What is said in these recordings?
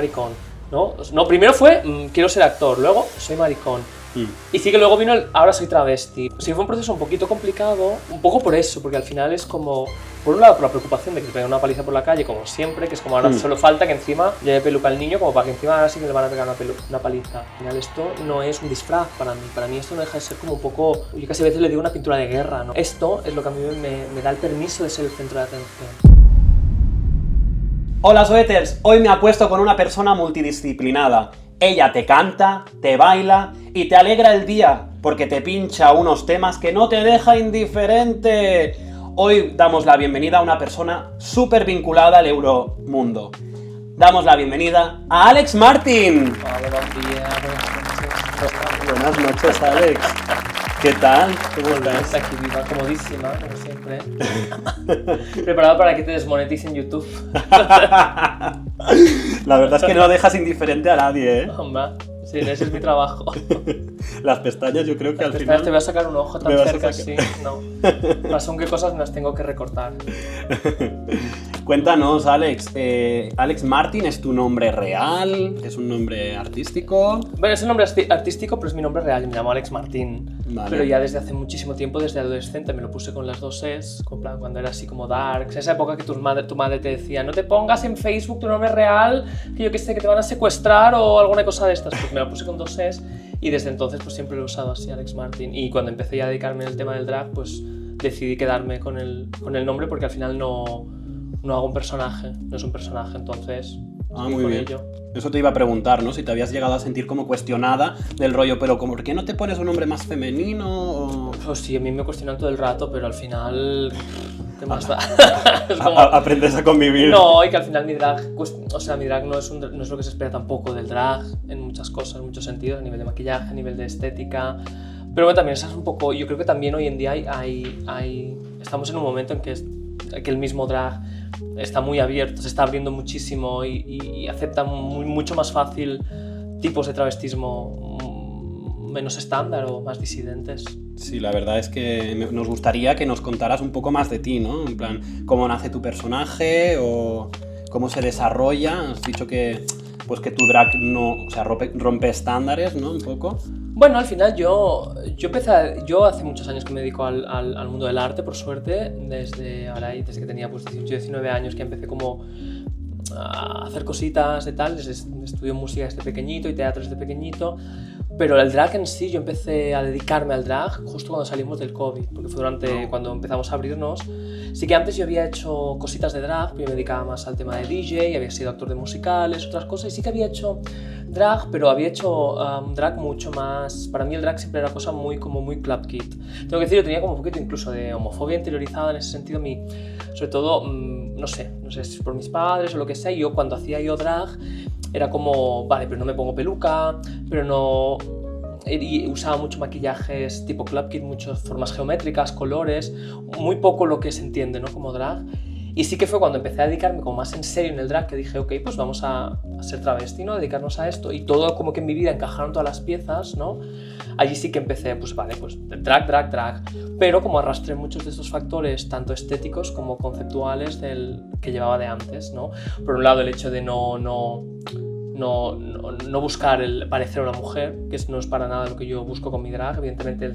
maricón, ¿no? No, primero fue, quiero ser actor, luego soy maricón. Y sí que luego vino el, ahora soy travesti. Sí, fue un proceso un poquito complicado, un poco por eso, porque al final es como, por un lado por la preocupación de que te peguen una paliza por la calle, como siempre, que es como ahora solo falta que encima lleve peluca al niño, como para que encima ahora sí que le van a pegar una paliza. Al final esto no es un disfraz para mí esto no deja de ser como un poco, yo casi a veces le digo una pintura de guerra, ¿no? Esto es lo que a mí me da el permiso de ser el centro de atención. Hola Suéters, hoy me apuesto con una persona multidisciplinada. Ella te canta, te baila y te alegra el día porque te pincha unos temas que no te deja indiferente. Hoy damos la bienvenida a una persona súper vinculada al Euromundo. Damos la bienvenida a Alex Martin. Hola, buen día, Buenas noches, Alex. ¿Qué tal? ¿Cómo estás? Aquí viva, comodísima, como siempre. Preparado para que te desmoneticen YouTube. La verdad es que no dejas indiferente a nadie, ¿eh? Hombre, sí, ese es mi trabajo. Las pestañas yo creo que al Te final... voy a sacar un ojo tan cerca así. No. Según qué cosas me las tengo que recortar. Cuéntanos, Alex. ¿Alex Martin es tu nombre real? ¿Es un nombre artístico? Bueno, es un nombre artístico, pero es mi nombre real. Me llamo Alex Martin. Vale. Pero ya desde hace muchísimo tiempo, desde adolescente, me lo puse con las dos Es, cuando era así como darks. Esa época que tu madre te decía, no te pongas en Facebook tu nombre real, que yo que sé, que te van a secuestrar o alguna cosa de estas. Pues me lo puse con dos Es y desde entonces pues siempre lo he usado así, Alex Martin. Y cuando empecé ya a dedicarme al tema del drag, pues decidí quedarme con el nombre porque al final no hago un personaje, no es un personaje, entonces muy bien. Ello. Eso te iba a preguntar, ¿no? Si te habías llegado a sentir como cuestionada del rollo, pero como, ¿por qué no te pones un nombre más femenino? O... Pues sí, a mí me cuestionan todo el rato, pero al final... ¿Qué más da? Es como... Aprendes a convivir. No, y que al final mi drag no es lo que se espera tampoco del drag, en muchas cosas, en muchos sentidos, a nivel de maquillaje, a nivel de estética... Pero bueno, también esas un poco... Yo creo que también hoy en día estamos en un momento en que el mismo drag está muy abierto, se está abriendo muchísimo y acepta mucho más fácil tipos de travestismo menos estándar o más disidentes. Sí, la verdad es que nos gustaría que nos contaras un poco más de ti, ¿no? En plan, cómo nace tu personaje o cómo se desarrolla. Has dicho que tu drag no, o sea, rompe estándares, ¿no? Un poco. Bueno, al final yo hace muchos años que me dedico al mundo del arte, por suerte, desde que tenía pues 18, 19 años que empecé como a hacer cositas y tal, estudio música desde pequeñito y teatro desde pequeñito, pero el drag en sí, yo empecé a dedicarme al drag justo cuando salimos del COVID, porque fue cuando empezamos a abrirnos. Sí que antes yo había hecho cositas de drag, pero yo me dedicaba más al tema de DJ, había sido actor de musicales, otras cosas, y sí que había hecho drag, pero había hecho drag mucho más... Para mí el drag siempre era una cosa muy club kid. Tengo que decir, yo tenía como un poquito incluso de homofobia interiorizada en ese sentido, sobre todo, no sé si es por mis padres o lo que sea, y yo cuando hacía drag era como, vale, pero no me pongo peluca, pero no... Y usaba mucho maquillajes tipo club kid, muchas formas geométricas, colores, muy poco lo que se entiende, ¿no? Como drag. Y sí que fue cuando empecé a dedicarme como más en serio en el drag que dije, ok, pues vamos a ser travesti, ¿no? Dedicarnos a esto. Y todo como que en mi vida encajaron todas las piezas, ¿no? Allí sí que empecé, pues vale, pues drag. Pero como arrastré muchos de estos factores, tanto estéticos como conceptuales que llevaba de antes, ¿no? Por un lado el hecho de no buscar el parecer a una mujer, que no es para nada lo que yo busco con mi drag. Evidentemente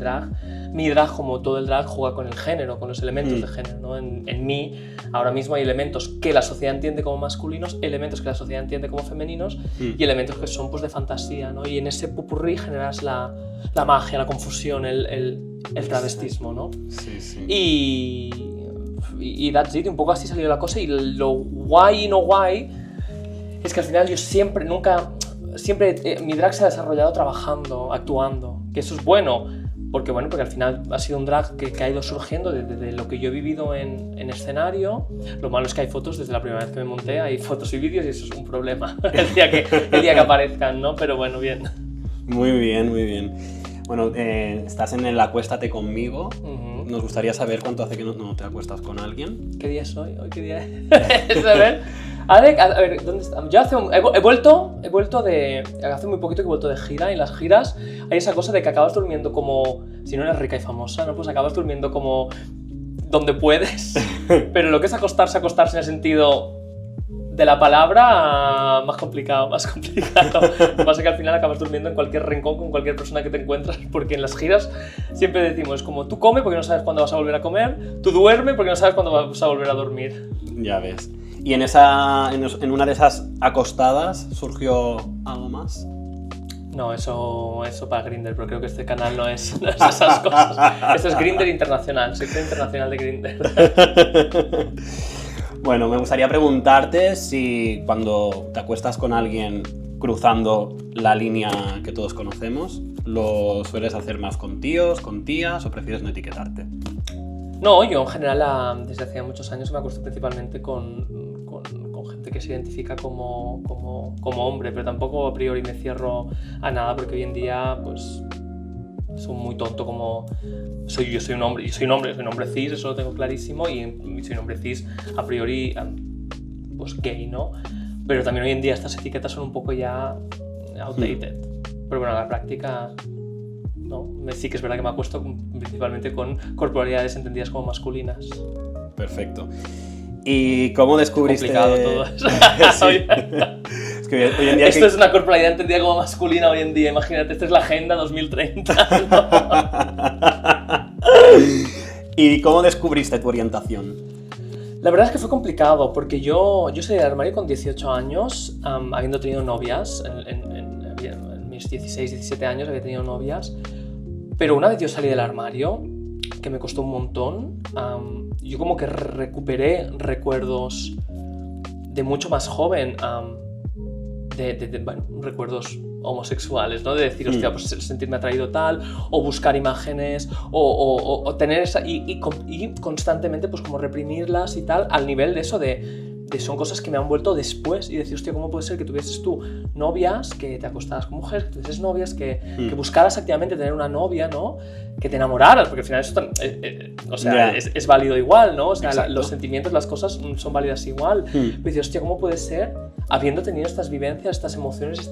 mi drag como todo el drag juega con el género, con los elementos de género, ¿no? En mí ahora mismo hay elementos que la sociedad entiende como masculinos, elementos que la sociedad entiende como femeninos y elementos que son pues de fantasía, ¿no? Y en ese popurrí generas la magia, la confusión, el travestismo, ¿no? Sí. Y that's it, un poco así salió la cosa. Y lo guay y no guay es que al final yo siempre mi drag se ha desarrollado trabajando, actuando, que eso es bueno, porque al final ha sido un drag que ha ido surgiendo desde lo que yo he vivido en escenario. Lo malo es que hay fotos, desde la primera vez que me monté, hay fotos y vídeos y eso es un problema el día que aparezcan, ¿no? Pero bueno, bien. Muy bien. Bueno, estás en el Acuéstate conmigo. Nos gustaría saber cuánto hace que no te acuestas con alguien. ¿Qué día es hoy? ¿Hoy qué día es? A ver, ¿dónde está? Yo he vuelto de... Hace muy poquito que he vuelto de gira, y en las giras hay esa cosa de que acabas durmiendo como... Si no eres rica y famosa, ¿no? Pues acabas durmiendo como... donde puedes. Pero lo que es acostarse en el sentido de la palabra, más complicado. Lo que pasa es que al final acabas durmiendo en cualquier rincón con cualquier persona que te encuentras, porque en las giras siempre decimos, como tú come porque no sabes cuándo vas a volver a comer, tú duerme porque no sabes cuándo vas a volver a dormir. Ya ves. ¿Y en una de esas acostadas surgió algo más? No, eso para Grindr, pero creo que este canal no es esas cosas. Esto es Grindr internacional, sector internacional de Grindr. Bueno, me gustaría preguntarte si cuando te acuestas con alguien cruzando la línea que todos conocemos, ¿lo sueles hacer más con tíos, con tías o prefieres no etiquetarte? No, yo en general desde hace muchos años me acuesto principalmente con gente que se identifica como hombre, pero tampoco a priori me cierro a nada, porque hoy en día pues soy muy tonto como... Yo soy un hombre cis, eso lo tengo clarísimo, y soy un hombre cis a priori pues gay, ¿no? Pero también hoy en día estas etiquetas son un poco ya outdated. Pero bueno, en la práctica... No, sí que es verdad que me acuesto principalmente con corporalidades entendidas como masculinas. Perfecto. ¿Y cómo descubriste...? Es complicado todo eso. Sí. Es que hoy en día esto es una corporalidad entendida como masculina hoy en día. Imagínate, esta es la Agenda 2030. ¿Y cómo descubriste tu orientación? La verdad es que fue complicado, porque yo salí del armario con 18 años, habiendo tenido novias. En mis 16, 17 años había tenido novias. Pero una vez yo salí del armario, que me costó un montón, yo como que recuperé recuerdos de mucho más joven, bueno, recuerdos homosexuales, ¿no? De decir, hostia, pues sentirme atraído tal, o buscar imágenes, o tener esa... Y constantemente, pues como reprimirlas y tal, al nivel de eso son cosas que me han vuelto después, y decir, hostia, ¿cómo puede ser que tuvieses tú novias, que te acostabas con mujeres, que tuvieses novias, que buscaras activamente tener una novia, ¿no? Que te enamoraras, porque al final eso es válido igual, ¿no? O sea, los sentimientos, las cosas son válidas igual. Pero dices, hostia, ¿cómo puede ser habiendo tenido estas vivencias, estas emociones,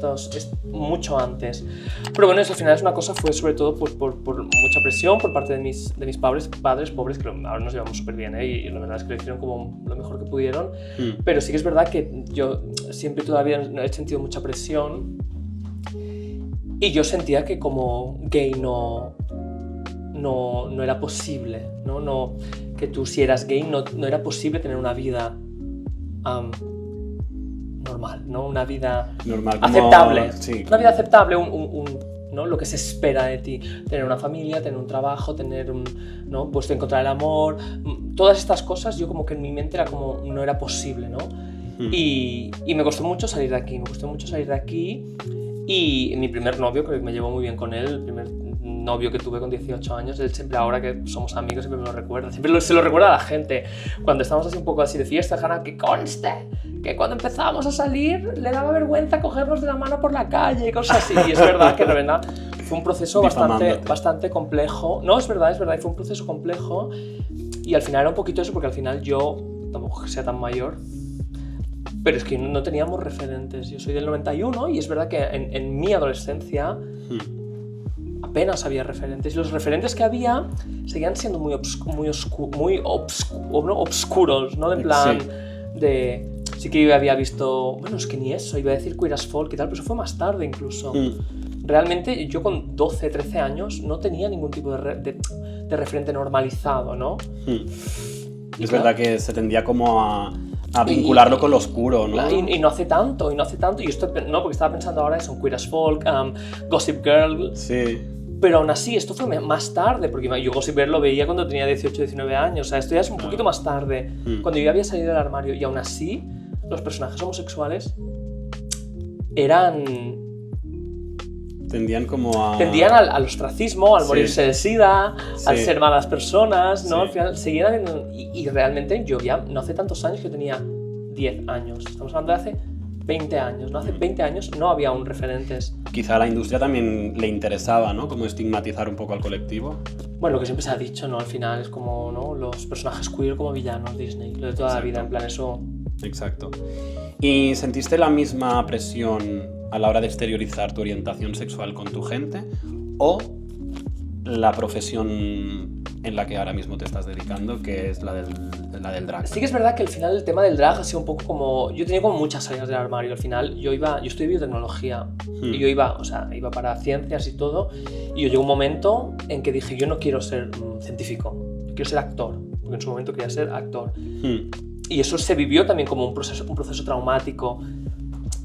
mucho antes? Pero bueno, eso al final es una cosa, fue sobre todo pues, por mucha presión por parte de mis padres pobres, que ahora nos llevamos súper bien, ¿eh? Y la verdad es que lo hicieron como lo mejor que pudieron. Pero sí que es verdad que yo siempre todavía he sentido mucha presión, y yo sentía que como gay no era posible, ¿no? Que tú, si eras gay, no era posible tener una vida normal, ¿no? Una vida normal, aceptable. Sí, una vida aceptable, ¿no? Lo que se espera de ti, tener una familia, tener un trabajo, ¿no? Pues encontrar el amor, todas estas cosas, yo como que en mi mente era como, no era posible, ¿no? Y me costó mucho salir de aquí, y mi primer novio, creo que me llevo muy bien con él, el primer novio que tuve con 18 años, él siempre, ahora que somos amigos, siempre me lo recuerda, se lo recuerda a la gente, cuando estamos así un poco así de fiesta, Hanna, que conste que cuando empezábamos a salir le daba vergüenza cogernos de la mano por la calle y cosas así, y es verdad que de verdad fue un proceso bastante complejo. No, es verdad, fue un proceso complejo, y al final era un poquito eso, porque al final yo, tampoco que sea tan mayor, pero es que no teníamos referentes. Yo soy del 91 y es verdad que en mi adolescencia apenas había referentes, y los referentes que había seguían siendo muy obscuros, ¿no? En plan de... Sí que yo había visto... Bueno, es que ni eso, iba a decir Queer as Folk y tal, pero eso fue más tarde incluso. Realmente yo con 12, 13 años no tenía ningún tipo de referente normalizado, ¿no? Es verdad que se tendía como a vincularlo con lo oscuro, ¿no? Y no hace tanto, y esto, no, porque estaba pensando ahora eso, en Queer as Folk, Gossip Girl... Sí. Pero aún así, esto fue más tarde, porque yo Gossip Girl lo veía cuando tenía 18, 19 años, o sea, esto ya es un poquito más tarde, cuando yo ya había salido del armario, y aún así, los personajes homosexuales tendían como a... Tendían al ostracismo, al morirse de sida, al ser malas personas, ¿no? Al final seguían habiendo... Y realmente yo ya, no hace tantos años, yo tenía 10 años, estamos hablando de hace 20 años, ¿no? Hace 20 años no había aún referentes. Quizá a la industria también le interesaba, ¿no? Como estigmatizar un poco al colectivo. Bueno, lo que siempre se ha dicho, ¿no? Al final es como, ¿no? Los personajes queer como villanos Disney, lo de toda la vida, en plan eso... Exacto. ¿Y sentiste la misma presión a la hora de exteriorizar tu orientación sexual con tu gente? ¿O la profesión en la que ahora mismo te estás dedicando, que es la del drag. Sí que es verdad que al final el tema del drag ha sido un poco como... Yo tenía como muchas salidas del armario. Al final yo estudié biotecnología y yo iba para ciencias y todo, y yo llegó un momento en que dije, yo no quiero ser científico, quiero ser actor, porque en su momento quería ser actor. Y eso se vivió también como un proceso traumático,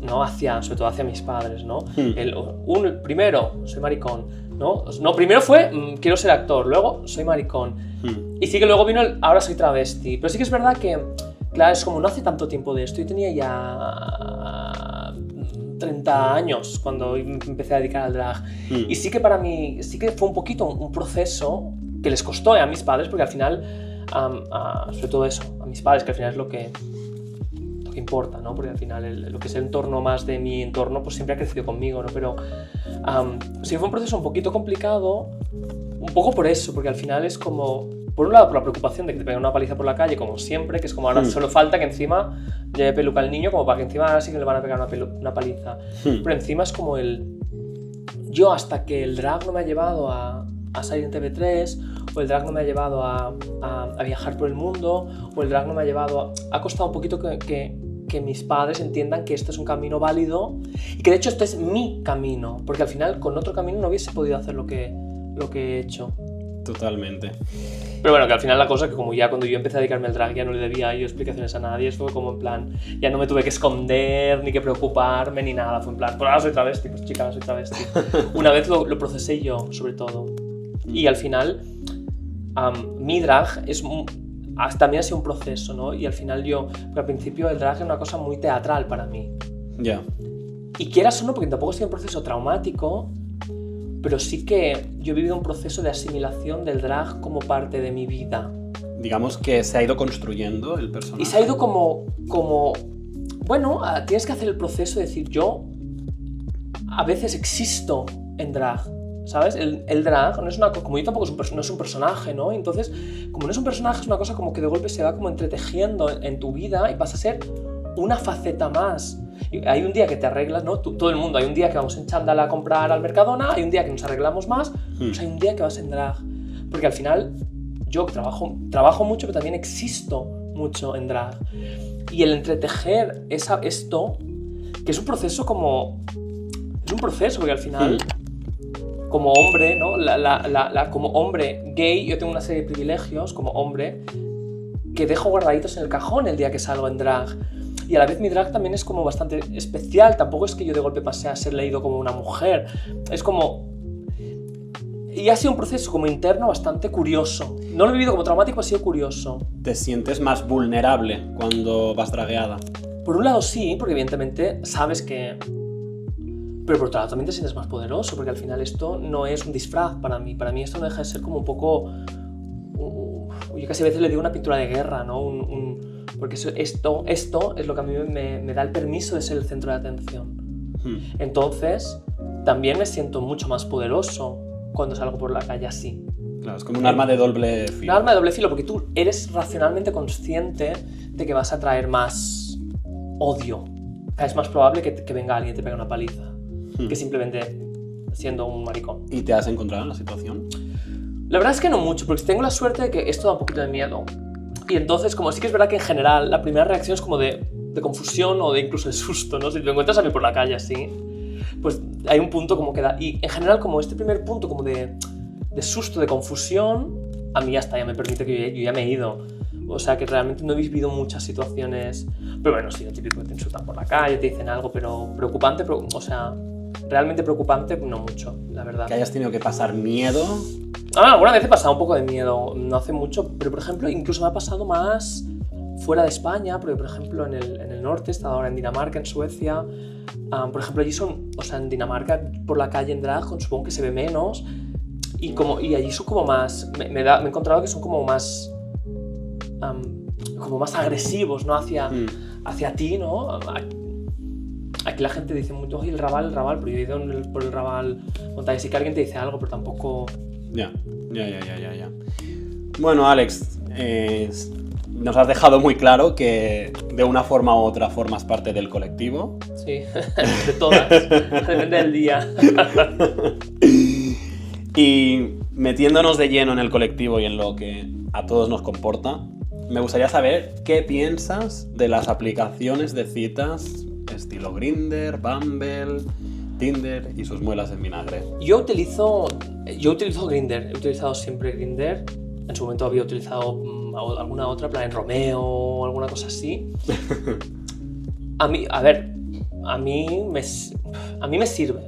¿no? Sobre todo hacia mis padres, ¿no? Primero, soy maricón, ¿no? No, primero fue, quiero ser actor, luego soy maricón. Y sí que luego vino ahora soy travesti. Pero sí que es verdad que, claro, es como no hace tanto tiempo de esto. Yo tenía ya 30 años cuando empecé a dedicar al drag. Y sí que para mí, sí que fue un poquito un proceso que les costó a mis padres, porque al final, sobre todo eso, a mis padres, que al final es lo que importa, ¿no? Porque al final lo que es el entorno más de mi entorno pues siempre ha crecido conmigo, ¿no? Pero sí fue un proceso un poquito complicado, un poco por eso, porque al final es como, por un lado por la preocupación de que te peguen una paliza por la calle, como siempre, que es como ahora solo falta que encima lleve peluca al niño, como para que encima ahora sí que le van a pegar una paliza. Pero encima es como yo hasta que el drag no me ha llevado a salir en TV3, o el drag no me ha llevado a viajar por el mundo, o el drag no me ha llevado ha costado un poquito que mis padres entiendan que este es un camino válido y que de hecho este es mi camino, porque al final con otro camino no hubiese podido hacer lo que he hecho. Totalmente. Pero bueno, que al final la cosa es que como ya cuando yo empecé a dedicarme al drag ya no le debía yo explicaciones a nadie, fue como en plan, ya no me tuve que esconder, ni que preocuparme, ni nada, fue en plan, pues ahora soy travesti, pues chica, ahora soy travesti. Una vez lo procesé yo, sobre todo. Y al final, mi drag también ha sido un proceso, ¿no? Y al final porque al principio el drag era una cosa muy teatral para mí. Ya. Y quieras o no, porque tampoco ha sido un proceso traumático, pero sí que yo he vivido un proceso de asimilación del drag como parte de mi vida. Digamos que se ha ido construyendo el personaje. Y se ha ido como bueno, tienes que hacer el proceso de decir, yo a veces existo en drag, ¿sabes? El drag no es una cosa, como yo tampoco no es un personaje, ¿no? Entonces, como no es un personaje, es una cosa como que de golpe se va como entretejiendo en tu vida y pasa a ser una faceta más. Y hay un día que te arreglas, ¿no? Todo el mundo, hay un día que vamos en chándal a comprar al Mercadona, hay un día que nos arreglamos más, pues hay un día que vas en drag. Porque al final yo trabajo mucho, pero también existo mucho en drag. Y el entretejer esto, que es un proceso Es un proceso, porque al final... Como hombre, ¿no? Como hombre gay, yo tengo una serie de privilegios como hombre que dejo guardaditos en el cajón el día que salgo en drag. Y a la vez mi drag también es como bastante especial. Tampoco es que yo de golpe pase a ser leído como una mujer. Es como... Y ha sido un proceso como interno bastante curioso. No lo he vivido como traumático, ha sido curioso. ¿Te sientes más vulnerable cuando vas dragueada? Por un lado sí, porque evidentemente sabes que... Pero por otro lado también te sientes más poderoso, porque al final esto no es un disfraz para mí. Para mí esto no deja de ser como un poco... Yo casi a veces le digo una pintura de guerra, ¿no? Porque esto es lo que a mí me da el permiso de ser el centro de atención. Entonces, también me siento mucho más poderoso cuando salgo por la calle así. Claro, es como un arma de doble filo. Un arma de doble filo, porque tú eres racionalmente consciente de que vas a traer más odio. Es más probable que venga alguien y te pegue una paliza que simplemente siendo un maricón. ¿Y te has encontrado en la situación? La verdad es que no mucho, porque tengo la suerte de que esto da un poquito de miedo. Y entonces, como sí que es verdad que en general la primera reacción es como de confusión o de incluso de susto, ¿no? Si te encuentras a mí por la calle así, pues hay un punto como que da... Y en general, como este primer punto como de susto, de confusión, a mí ya está, ya me permite que yo ya me he ido. O sea que realmente no he vivido muchas situaciones... Pero bueno, sí, lo típico que te insultan por la calle, te dicen algo, pero preocupante, o sea, realmente preocupante, no mucho, la verdad. ¿Que hayas tenido que pasar miedo? Alguna vez he pasado un poco de miedo, no hace mucho, pero por ejemplo, incluso me ha pasado más fuera de España, porque por ejemplo en el norte, he estado ahora en Dinamarca, en Suecia, por ejemplo allí en Dinamarca por la calle en drag, supongo que se ve menos, y allí son como más, me he encontrado que son como más agresivos, ¿no? Hacia ti, ¿no? Aquí la gente dice mucho, oye, el Raval, pero yo he ido por el Raval montaña, sí que alguien te dice algo, pero tampoco... Ya. Bueno, Alex, nos has dejado muy claro que de una forma u otra formas parte del colectivo. Sí, de todas, depende del día. Y metiéndonos de lleno en el colectivo y en lo que a todos nos comporta, me gustaría saber qué piensas de las aplicaciones de citas estilo Grindr, Bumble, Tinder y sus muelas en vinagre. Yo utilizo Grindr, he utilizado siempre Grindr. En su momento había utilizado alguna otra, plan en Romeo o alguna cosa así. A mí me sirve.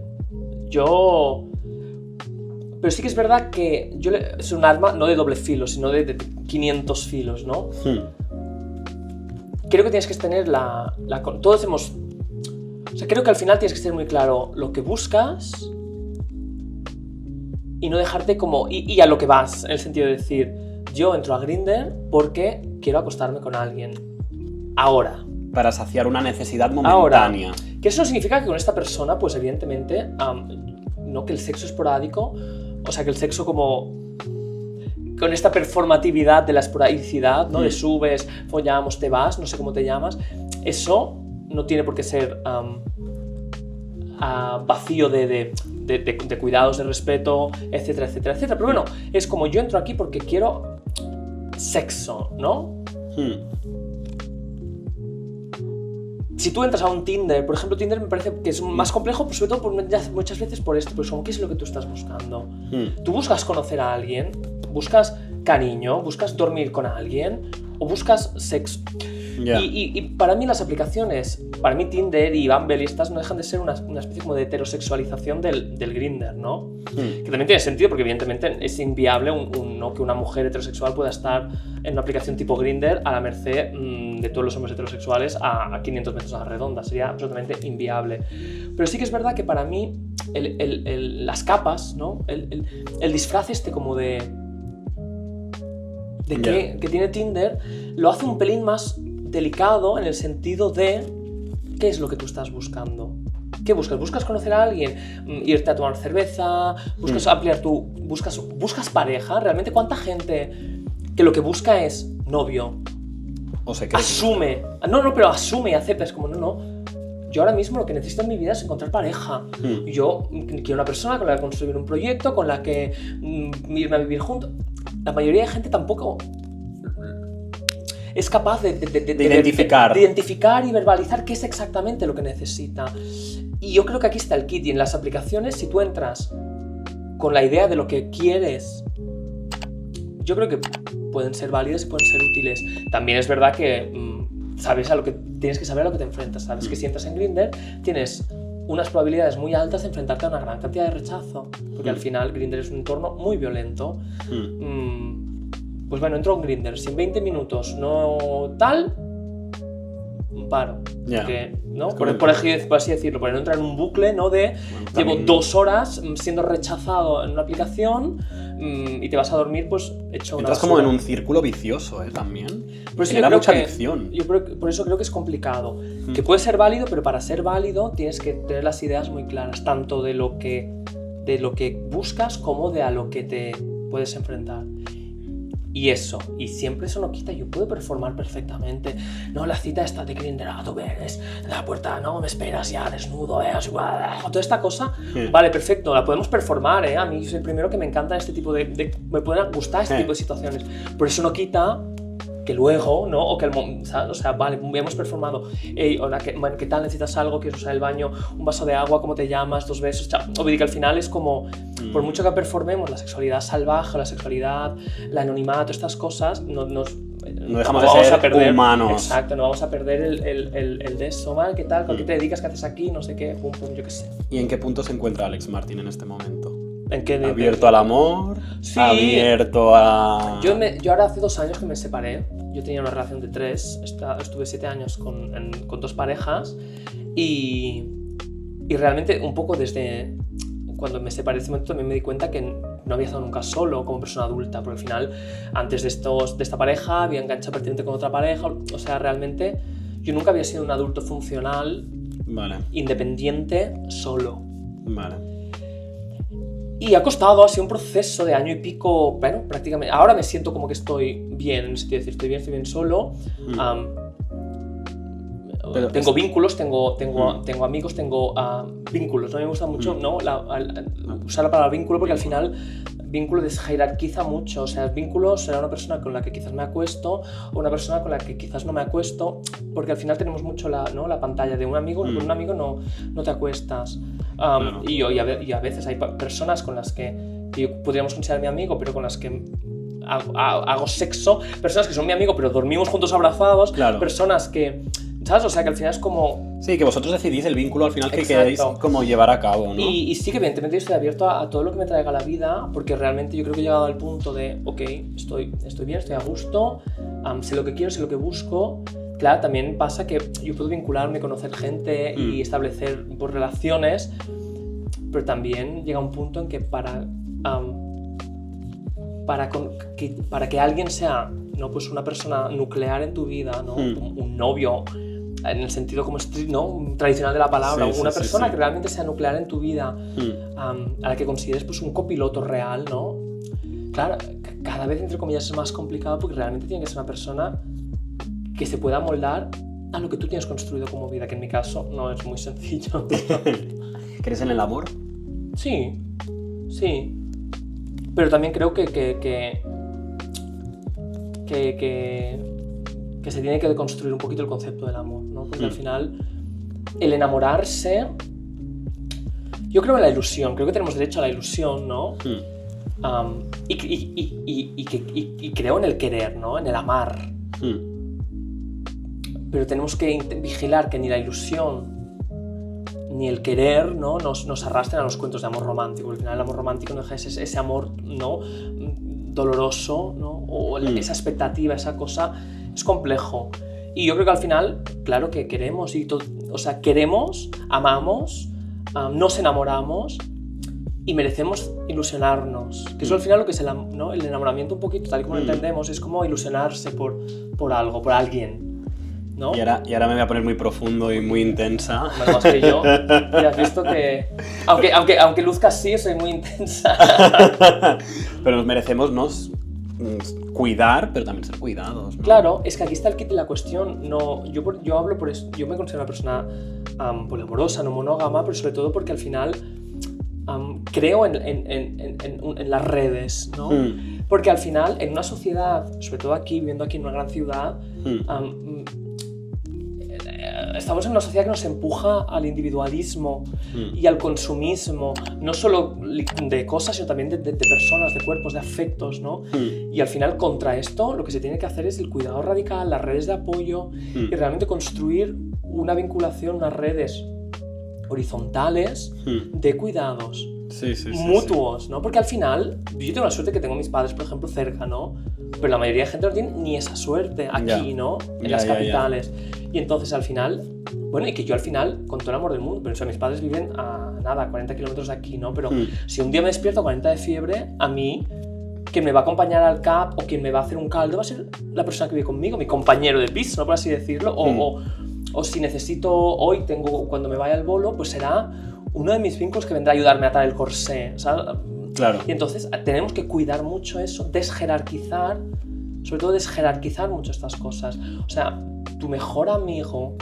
Pero sí que es verdad que es un arma no de doble filo, sino de 500 filos, ¿no? Creo que tienes que tener todos hemos... O sea, creo que al final tienes que tener muy claro lo que buscas y no dejarte como... Y a lo que vas, en el sentido de decir, yo entro a Grindr porque quiero acostarme con alguien. Ahora. Para saciar una necesidad momentánea. Ahora, que eso no significa que con esta persona, pues evidentemente, no que el sexo esporádico, o sea, que el sexo como... con esta performatividad de la esporadicidad, ¿no? De subes, follamos, te vas, no sé cómo te llamas, eso no tiene por qué ser vacío de cuidados, de respeto, etcétera, etcétera, etcétera. Pero bueno, es como yo entro aquí porque quiero sexo, ¿no? Si tú entras a un Tinder, por ejemplo, Tinder me parece que es más complejo, pero sobre todo muchas veces por esto, pues como ¿qué es lo que tú estás buscando? ¿Tú buscas conocer a alguien? ¿Buscas cariño? ¿Buscas dormir con alguien? ¿O buscas sexo? Yeah. Y para mí las aplicaciones, para mí Tinder y Bumble y estas no dejan de ser una especie como de heterosexualización del Grindr, ¿no? Que también tiene sentido porque evidentemente es inviable ¿no? que una mujer heterosexual pueda estar en una aplicación tipo Grindr a la merced de todos los hombres heterosexuales a 500 metros a la redonda. Sería absolutamente inviable. Pero sí que es verdad que para mí las capas, ¿no? El disfraz este como que tiene Tinder lo hace un pelín más delicado en el sentido de ¿qué es lo que tú estás buscando? ¿Qué buscas? ¿Buscas conocer a alguien? ¿Irte a tomar cerveza? ¿Buscas ampliar buscas pareja? ¿Realmente cuánta gente que lo que busca es novio? O se cree asume. Pero asume y acepta. Es como, no. Yo ahora mismo lo que necesito en mi vida es encontrar pareja. Yo quiero una persona con la que construir un proyecto, con la que irme a vivir juntos. La mayoría de gente tampoco es capaz de identificar y verbalizar qué es exactamente lo que necesita. Y yo creo que aquí está el kit. Y en las aplicaciones, si tú entras con la idea de lo que quieres, yo creo que pueden ser válidas y pueden ser útiles. También es verdad que tienes que saber a lo que te enfrentas. Sabes que si entras en Grindr tienes unas probabilidades muy altas de enfrentarte a una gran cantidad de rechazo. Porque al final Grindr es un entorno muy violento. Pues bueno, entro en Grindr, si en 20 minutos no tal, paro. Porque, ¿no? Por así decirlo, por no entrar en un bucle, ¿no? Llevo 2 horas siendo rechazado en una aplicación y te vas a dormir, pues hecho una... Entras como en un círculo vicioso, también. Por eso mucha adicción. Por eso creo que es complicado. Que puede ser válido, pero para ser válido tienes que tener las ideas muy claras, tanto de lo que buscas como de a lo que te puedes enfrentar. Y siempre eso no quita, yo puedo performar perfectamente. No, la cita está de Grindr, tú ves, la puerta, no, me esperas ya, desnudo, toda esta cosa, vale, perfecto, la podemos performar, A mí soy el primero que me encanta este tipo me pueden gustar este tipo de situaciones. Por eso no quita que luego, ¿no? O sea, vale, hemos performado. Hola, ¿qué tal? ¿Necesitas algo? ¿Quieres usar el baño? ¿Un vaso de agua? ¿Cómo te llamas? 2 besos, chao. Obvio que al final es como, por mucho que performemos la sexualidad salvaje, la sexualidad, el anonimato, estas cosas, no dejamos de ser humanos. Exacto, no vamos a perder el de eso, ¿vale? ¿Qué tal? ¿Con qué te dedicas? ¿Qué haces aquí? No sé qué, pum, yo qué sé. ¿Y en qué punto se encuentra Alex Martín en este momento? ¿Abierto al amor? Sí. ¿Abierto a...? Yo ahora hace 2 años que me separé. Yo tenía una relación de 3. Estuve 7 años con 2 parejas. Y realmente un poco desde cuando me separé de ese momento también me di cuenta que no había estado nunca solo como persona adulta. Porque al final, antes de esta pareja, había enganchado pertinente con otra pareja. O sea, realmente yo nunca había sido un adulto funcional, independiente, solo. Vale. Y ha costado, ha sido un proceso de año y pico, bueno, prácticamente. Ahora me siento como que estoy bien, en el sentido de decir, estoy bien solo. Tengo vínculos, tengo amigos, tengo vínculos. No me gusta mucho usar la palabra vínculo porque al final vínculo desjerarquiza mucho. O sea, el vínculo será una persona con la que quizás me acuesto o una persona con la que quizás no me acuesto, porque al final tenemos mucho la pantalla de un amigo, con un amigo no te acuestas. Claro. Y a veces hay personas con las que podríamos considerar mi amigo, pero con las que hago sexo, personas que son mi amigo, pero dormimos juntos abrazados, Claro. personas que, ¿sabes? O sea, que al final es como... Sí, que vosotros decidís el vínculo al final que Exacto. queréis como llevar a cabo, ¿no? Y sí que evidentemente estoy abierto a todo lo que me traiga la vida, porque realmente yo creo que he llegado al punto de, ok, estoy bien, estoy a gusto, sé lo que quiero, sé lo que busco. Claro, también pasa que yo puedo vincularme, conocer gente y establecer relaciones, pero también llega un punto en que para que alguien sea, ¿no? Pues una persona nuclear en tu vida, ¿no? Un novio, en el sentido como ¿no? tradicional de la palabra, una persona que realmente sea nuclear en tu vida, a la que consideres pues, un copiloto real, ¿no? Claro, cada vez entre comillas es más complicado porque realmente tiene que ser una persona que se pueda moldar a lo que tú tienes construido como vida, que en mi caso no es muy sencillo. ¿Crees en el amor? Sí. Pero también creo que se tiene que deconstruir un poquito el concepto del amor, ¿no? Porque al final el enamorarse... Yo creo en la ilusión, creo que tenemos derecho a la ilusión, ¿no? Y creo en el querer, ¿no? En el amar. Pero tenemos que vigilar que ni la ilusión ni el querer, ¿no? nos arrastren a los cuentos de amor romántico. Al final el amor romántico no deja ese amor, ¿no? doloroso, ¿no? O esa expectativa, esa cosa, es complejo. Y yo creo que al final, claro que queremos, queremos, amamos, nos enamoramos y merecemos ilusionarnos. Que eso al final lo que es el enamoramiento un poquito, tal y como lo entendemos, es como ilusionarse por algo, por alguien, ¿no? Y ahora me voy a poner muy profundo y muy intensa. Bueno, más que yo. Ya has visto que... Aunque luzca así, soy muy intensa. Pero nos merecemos cuidar, pero también ser cuidados, ¿no? Claro, es que aquí está el kit de la cuestión. No, yo hablo por eso. Yo me considero una persona poliamorosa, no monógama, pero sobre todo porque al final creo en las redes, ¿no? Porque al final, en una sociedad, sobre todo aquí, viviendo aquí en una gran ciudad, estamos en una sociedad que nos empuja al individualismo y al consumismo, no solo de cosas, sino también de personas, de cuerpos, de afectos, ¿no? Y al final, contra esto, lo que se tiene que hacer es el cuidado radical, las redes de apoyo y realmente construir una vinculación, unas redes horizontales de cuidados mutuos, ¿no? Porque al final, yo tengo la suerte que tengo a mis padres, por ejemplo, cerca, ¿no? Pero la mayoría de gente no tiene ni esa suerte aquí, ¿no? En las capitales. Y entonces al final, bueno, y que yo al final, con todo el amor del mundo, pero o sea, mis padres viven a 40 kilómetros de aquí, ¿no? Pero si un día me despierto a 40 de fiebre, a mí, quien me va a acompañar al CAP o quien me va a hacer un caldo va a ser la persona que vive conmigo, mi compañero de piso, ¿no? Por así decirlo. O si necesito, cuando me vaya al bolo, pues será uno de mis vínculos que vendrá a ayudarme a atar el corsé, ¿sabes? Claro. Y entonces tenemos que cuidar mucho eso, desjerarquizar, sobre todo desjerarquizar mucho estas cosas. O sea, tu mejor amigo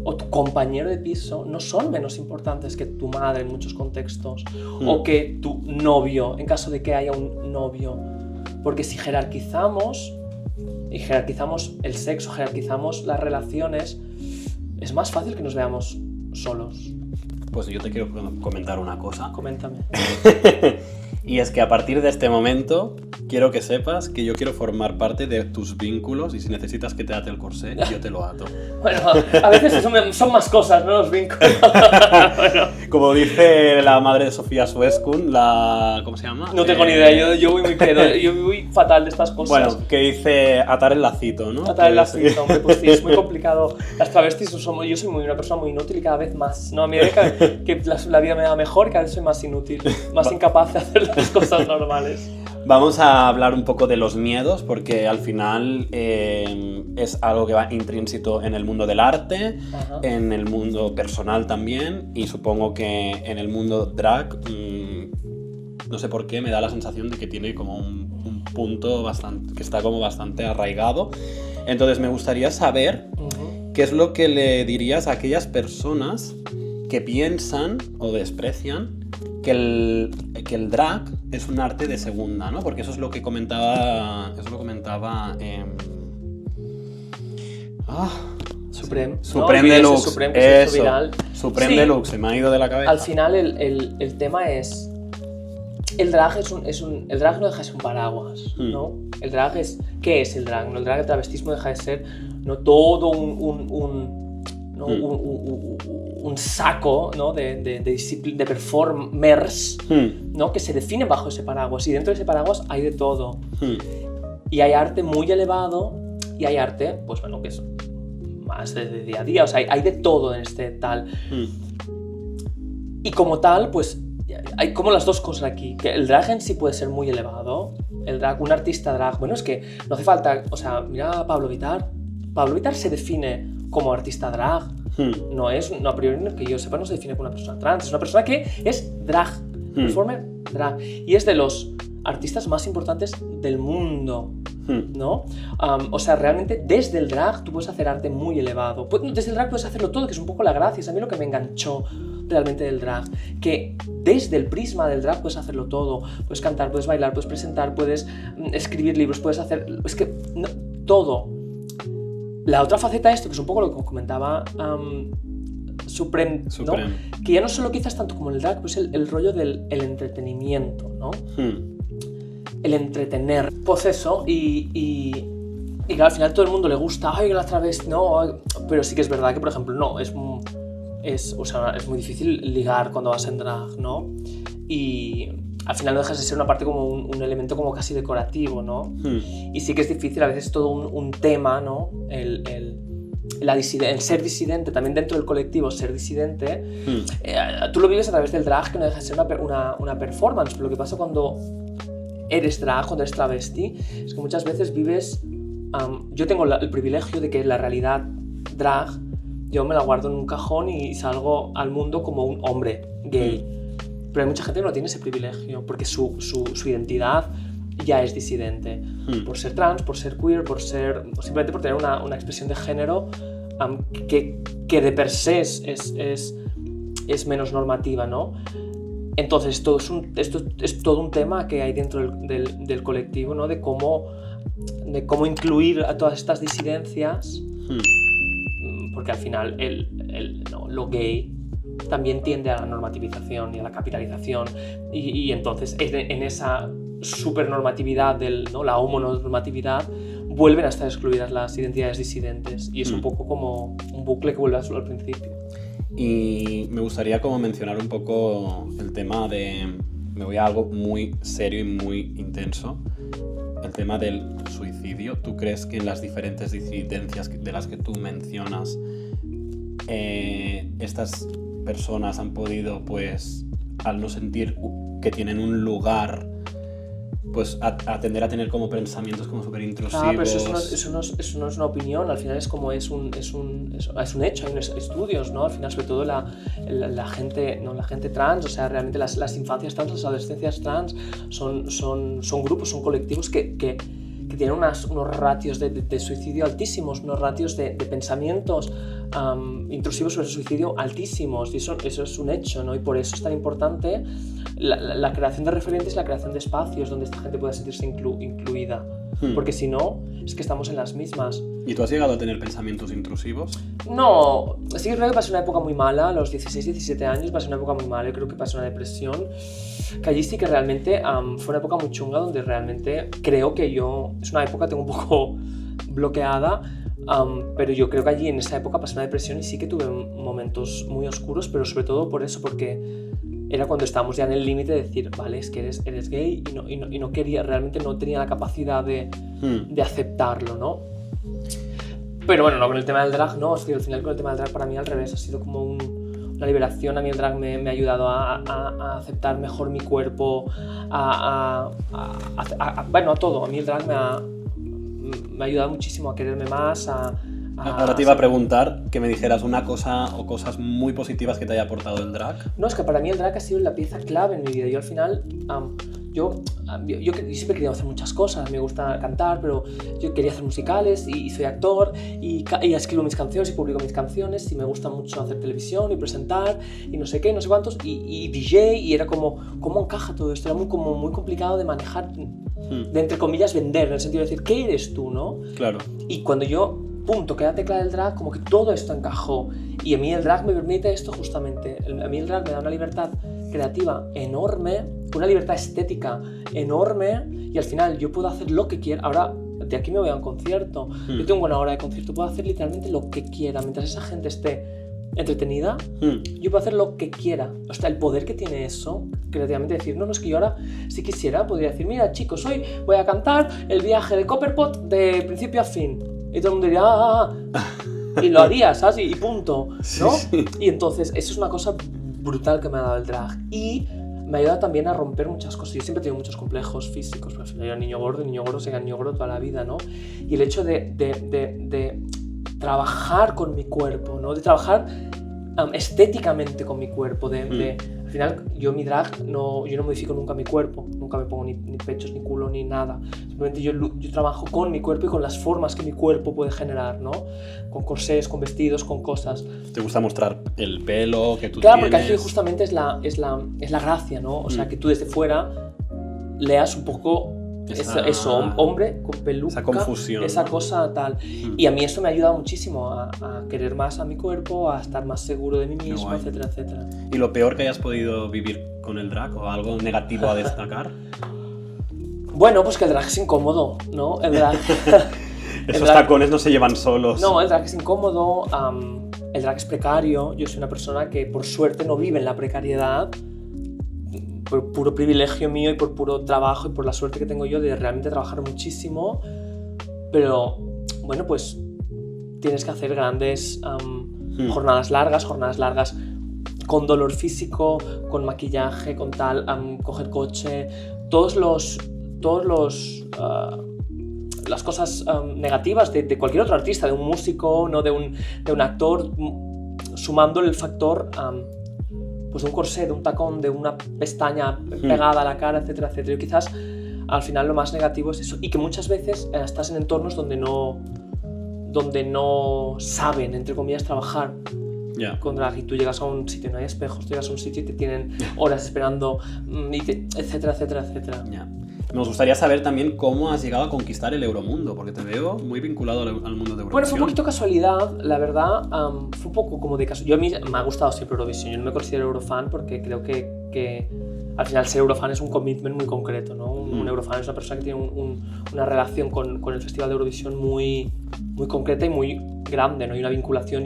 o tu compañero de piso no son menos importantes que tu madre en muchos contextos o que tu novio, en caso de que haya un novio. Porque si jerarquizamos el sexo, jerarquizamos las relaciones, es más fácil que nos veamos solos. Pues yo te quiero comentar una cosa. Coméntame. Y es que a partir de este momento quiero que sepas que yo quiero formar parte de tus vínculos y si necesitas que te ate el corsé, yo te lo ato. Bueno, a veces son más cosas, ¿no? Los vínculos. Bueno. Como dice la madre de Sofía Sueskun, ¿cómo se llama? No tengo ni idea, yo voy muy pedo, yo voy fatal de estas cosas. Bueno, que dice atar el lacito, ¿no? Atar el lacito, hombre, pues sí, es muy complicado. Las travestis yo soy una persona muy inútil y cada vez más, ¿no? A medida que la vida me da mejor, cada vez soy más inútil, más incapaz de hacer las cosas normales. Vamos a hablar un poco de los miedos, porque al final es algo que va intrínseco en el mundo del arte, en el mundo personal también, y supongo que en el mundo drag, no sé por qué, me da la sensación de que tiene como un punto que está como bastante arraigado. Entonces me gustaría saber qué es lo que le dirías a aquellas personas que piensan o desprecian que el drag es un arte de segunda, ¿no? Porque eso es lo que comentaba... Supreme. Supreme ¿no? Deluxe. Supreme, que se hizo Eso. viral. Supreme Sí. Deluxe, se me ha ido de la cabeza. Al final el tema es... El drag el drag no deja de ser un paraguas, ¿no? El drag es... ¿Qué es el drag? El drag, el travestismo deja de ser no todo un saco, ¿no? de performers, ¿no? Que se definen bajo ese paraguas. Y dentro de ese paraguas hay de todo. Y hay arte muy elevado y hay arte, pues bueno, que es más de día a día. O sea, hay de todo en este tal. Y como tal, pues hay como las dos cosas aquí. Que el drag en sí puede ser muy elevado. El drag, un artista drag, bueno, es que no hace falta... O sea, mira a Pablo Vittar. Pablo Vittar se define como artista drag. No a priori, que yo sepa, no se define como una persona trans. Es una persona que es drag. Performer drag. Y es de los artistas más importantes del mundo. ¿No? O sea, realmente desde el drag tú puedes hacer arte muy elevado. Desde el drag puedes hacerlo todo, que es un poco la gracia. Es a mí lo que me enganchó realmente del drag, que desde el prisma del drag puedes hacerlo todo. Puedes cantar, puedes bailar, puedes presentar, puedes escribir libros, puedes hacer... Es que no, todo. La otra faceta de esto, que es un poco lo que comentaba Supreme, ¿no? Que ya no solo quizás tanto como en el drag, pues el rollo del entretenimiento, ¿no? El entretener. Pues eso, y claro, al final todo el mundo le gusta, ay, que la travesti, no, pero sí que es verdad que, por ejemplo, no, es muy difícil ligar cuando vas en drag, ¿no? Y al final no dejas de ser una parte como un elemento como casi decorativo, ¿no? Y sí que es difícil, a veces todo un tema, ¿no? El ser disidente, también dentro del colectivo ser disidente, tú lo vives a través del drag, que no deja de ser una performance, pero lo que pasa cuando eres drag, cuando eres travesti, es que muchas veces vives... yo tengo el privilegio de que la realidad drag yo me la guardo en un cajón y salgo al mundo como un hombre gay. Pero hay mucha gente que no tiene ese privilegio porque su identidad ya es disidente. Por ser trans, por ser queer, simplemente por tener una expresión de género que de per se es menos normativa, ¿no? Entonces esto es todo un tema que hay dentro del colectivo, ¿no? De cómo incluir a todas estas disidencias, porque al final lo gay también tiende a la normativización y a la capitalización, y entonces en esa supernormatividad la homonormatividad vuelven a estar excluidas las identidades disidentes, y es un poco como un bucle que vuelve al principio. Y me gustaría como mencionar un poco el tema me voy a algo muy serio y muy intenso, el tema del suicidio. ¿Tú crees que en las diferentes disidencias de las que tú mencionas, estas personas han podido, pues, al no sentir que tienen un lugar, pues a tender a tener como pensamientos como súper intrusivos? Pero eso no es una opinión, al final es un hecho, hay estudios, ¿no? Al final, sobre todo la gente trans, o sea, realmente las infancias trans, las adolescencias trans son grupos, son colectivos que tienen unos ratios de suicidio altísimos, unos ratios de pensamientos intrusivos sobre el suicidio altísimos, y eso es un hecho, ¿no? Y por eso es tan importante la creación de referentes, la creación de espacios donde esta gente pueda sentirse incluida, porque si no, es que estamos en las mismas. ¿Y tú has llegado a tener pensamientos intrusivos? No, sí que creo que pasé una época muy mala, a los 16, 17 años pasé una época muy mala, yo creo que pasé una depresión, que allí sí que realmente fue una época muy chunga, donde realmente creo que es una época que tengo un poco bloqueada, pero yo creo que allí en esa época pasé una depresión y sí que tuve momentos muy oscuros, pero sobre todo por eso, porque era cuando estábamos ya en el límite de decir, vale, es que eres gay, y no quería, realmente no tenía la capacidad de aceptarlo, ¿no? Pero bueno, no, con el tema del drag no, es que al final con el tema del drag para mí al revés, ha sido como una liberación. A mí el drag me ha ayudado a aceptar mejor mi cuerpo, bueno, a todo. A mí el drag me ha ayudado muchísimo a quererme más, Ahora te iba a preguntar que me dijeras una cosa o cosas muy positivas que te haya aportado el drag. No, es que para mí el drag ha sido la pieza clave en mi vida. Yo al final yo siempre he querido hacer muchas cosas, me gusta cantar, pero yo quería hacer musicales y soy actor y escribo mis canciones y publico mis canciones y me gusta mucho hacer televisión y presentar y no sé qué, no sé cuántos y DJ y era como, ¿cómo encaja todo esto? Era muy complicado de manejar, de entre comillas vender, en el sentido de decir, ¿qué eres tú, no? Claro. Y cuando yo toqué la tecla del drag, como que todo esto encajó y a mí el drag me permite esto justamente, a mí el drag me da una libertad creativa enorme, una libertad estética enorme y al final yo puedo hacer lo que quiera. Ahora, de aquí me voy a un concierto, yo tengo una hora de concierto, puedo hacer literalmente lo que quiera, mientras esa gente esté entretenida, yo puedo hacer lo que quiera. O sea, el poder que tiene eso, creativamente decir, no, es que yo ahora, si quisiera, podría decir, mira chicos, hoy voy a cantar el viaje de Copperpot de principio a fin. Y todo el mundo diría, y lo haría, ¿sabes? Y punto, ¿no? Sí. Y entonces, eso es una cosa brutal que me ha dado el drag. Y me ayuda también a romper muchas cosas. Yo siempre he tenido muchos complejos físicos, porque al final yo era niño gordo se queda niño gordo toda la vida, ¿no? Y el hecho de trabajar con mi cuerpo, ¿no? De trabajar estéticamente con mi cuerpo, al final yo mi drag, yo no modifico nunca mi cuerpo, nunca me pongo ni pechos, ni culo, ni nada. Simplemente yo trabajo con mi cuerpo y con las formas que mi cuerpo puede generar, ¿no? Con corsés, con vestidos, con cosas. ¿Te gusta mostrar el pelo que tú claro, tienes? porque aquí justamente es la gracia, ¿no? O sea, que tú desde fuera leas un poco eso, hombre con peluca, esa confusión, esa cosa tal. Y a mí eso me ha ayudado muchísimo a querer más a mi cuerpo, a estar más seguro de mí mismo, etcétera, etcétera. ¿Y lo peor que hayas podido vivir con el drag o algo negativo a destacar? Bueno, pues que el drag es incómodo, ¿no? El drag... Esos tacones no se llevan solos. No, el drag es incómodo, el drag es precario. Yo soy una persona que por suerte no vive en la precariedad, por puro privilegio mío y por puro trabajo y por la suerte que tengo yo de realmente trabajar muchísimo, pero bueno, pues tienes que hacer grandes jornadas largas con dolor físico, con maquillaje, con tal, coger coche, las cosas negativas de cualquier otro artista, de un músico, no de un actor, sumándole el factor pues de un corsé, de un tacón, de una pestaña pegada a la cara, etcétera, etcétera. Y quizás al final lo más negativo es eso, y que muchas veces estás en entornos donde no saben, entre comillas, trabajar con drag, y tú llegas a un sitio y no hay espejos, tú llegas a un sitio y te tienen horas esperando, etcétera, etcétera, etcétera. Nos gustaría saber también cómo has llegado a conquistar el Euromundo, porque te veo muy vinculado al mundo de Eurovisión. Bueno, fue un poquito casualidad, la verdad, fue un poco como de casualidad. A mí me ha gustado siempre Eurovisión, yo no me considero Eurofan porque creo que al final ser Eurofan es un commitment muy concreto, ¿no? Un Eurofan es una persona que tiene una relación con el Festival de Eurovisión muy, muy concreta y muy grande, ¿no? Y una vinculación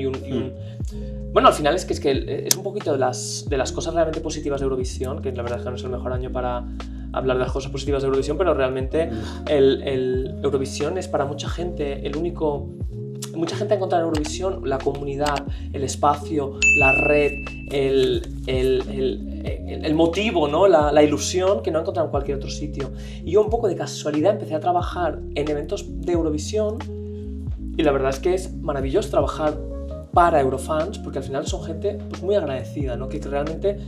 Bueno, al final es que es un poquito de las cosas realmente positivas de Eurovisión, que la verdad es que no es el mejor año para hablar de las cosas positivas de Eurovisión, pero realmente el Eurovisión es para mucha gente mucha gente ha encontrado en Eurovisión la comunidad, el espacio, la red, el motivo, ¿no? La ilusión que no ha encontrado en cualquier otro sitio. Y yo un poco de casualidad empecé a trabajar en eventos de Eurovisión y la verdad es que es maravilloso trabajar para Eurofans, porque al final son gente pues, muy agradecida, ¿no? Que realmente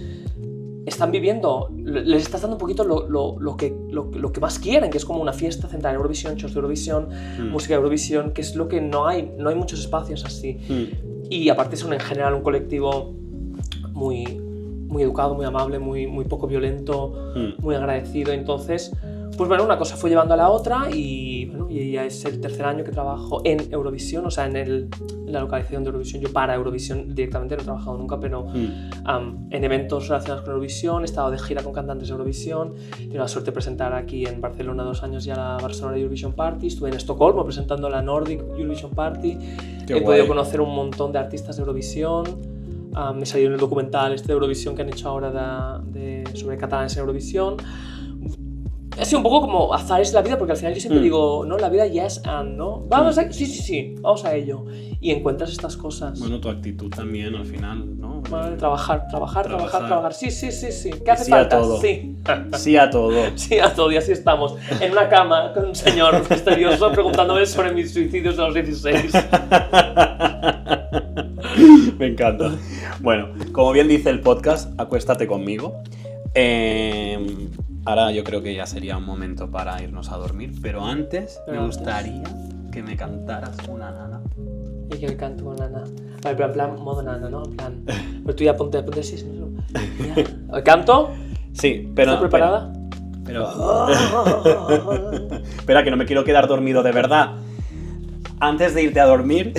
están viviendo, les estás dando un poquito lo que más quieren, que es como una fiesta centrada en Eurovisión, shows de Eurovisión, música de Eurovisión, que es lo que no hay muchos espacios así. Y aparte son en general un colectivo muy, muy educado, muy amable, muy poco violento, muy agradecido. Entonces, pues bueno, una cosa fue llevando a la otra y bueno, y ya es el tercer año que trabajo en Eurovisión, o sea, en la localización de Eurovisión. Yo para Eurovisión directamente no he trabajado nunca, pero en eventos relacionados con Eurovisión, he estado de gira con cantantes de Eurovisión, he tenido la suerte de presentar aquí en Barcelona 2 años ya la Barcelona Eurovision Party, estuve en Estocolmo presentando la Nordic Eurovision Party, he podido conocer un montón de artistas de Eurovisión, me salió en el documental de Eurovisión que han hecho ahora sobre catalanes en Eurovisión. Ha sido un poco como azares la vida, porque al final yo siempre digo, no, la vida yes and, ¿no? Vamos a... Sí, vamos a ello. Y encuentras estas cosas. Bueno, tu actitud también al final, ¿no? Bueno, trabajar. Sí. ¿Qué hace falta? A todo. Sí. Sí a todo. Sí a todo, y así estamos. En una cama con un señor misterioso preguntándome sobre mis suicidios de los 16. Me encanta. Bueno, como bien dice el podcast, acuéstate conmigo. Ahora yo creo que ya sería un momento para irnos a dormir, pero antes me gustaría que me cantaras una nana. Y que canto con nana. Vale, pero en plan modo nana, ¿no? En plan... Pero tú ya ponte así. Ya. ¿Canto? Sí, pero... ¿Estás preparada? Pero... Espera, que no me quiero quedar dormido de verdad. Antes de irte a dormir,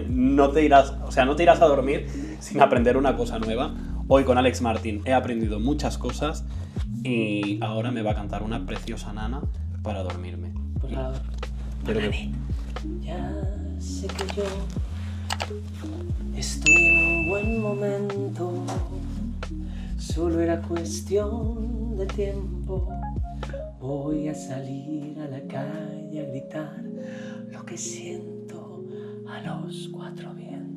no te irás a dormir sin aprender una cosa nueva. Hoy con Alex Martín he aprendido muchas cosas y ahora me va a cantar una preciosa nana para dormirme. Pues nada. Pero que... Ya sé que yo estoy en un buen momento, solo era cuestión de tiempo. Voy a salir a la calle a gritar lo que siento a los 4 vientos.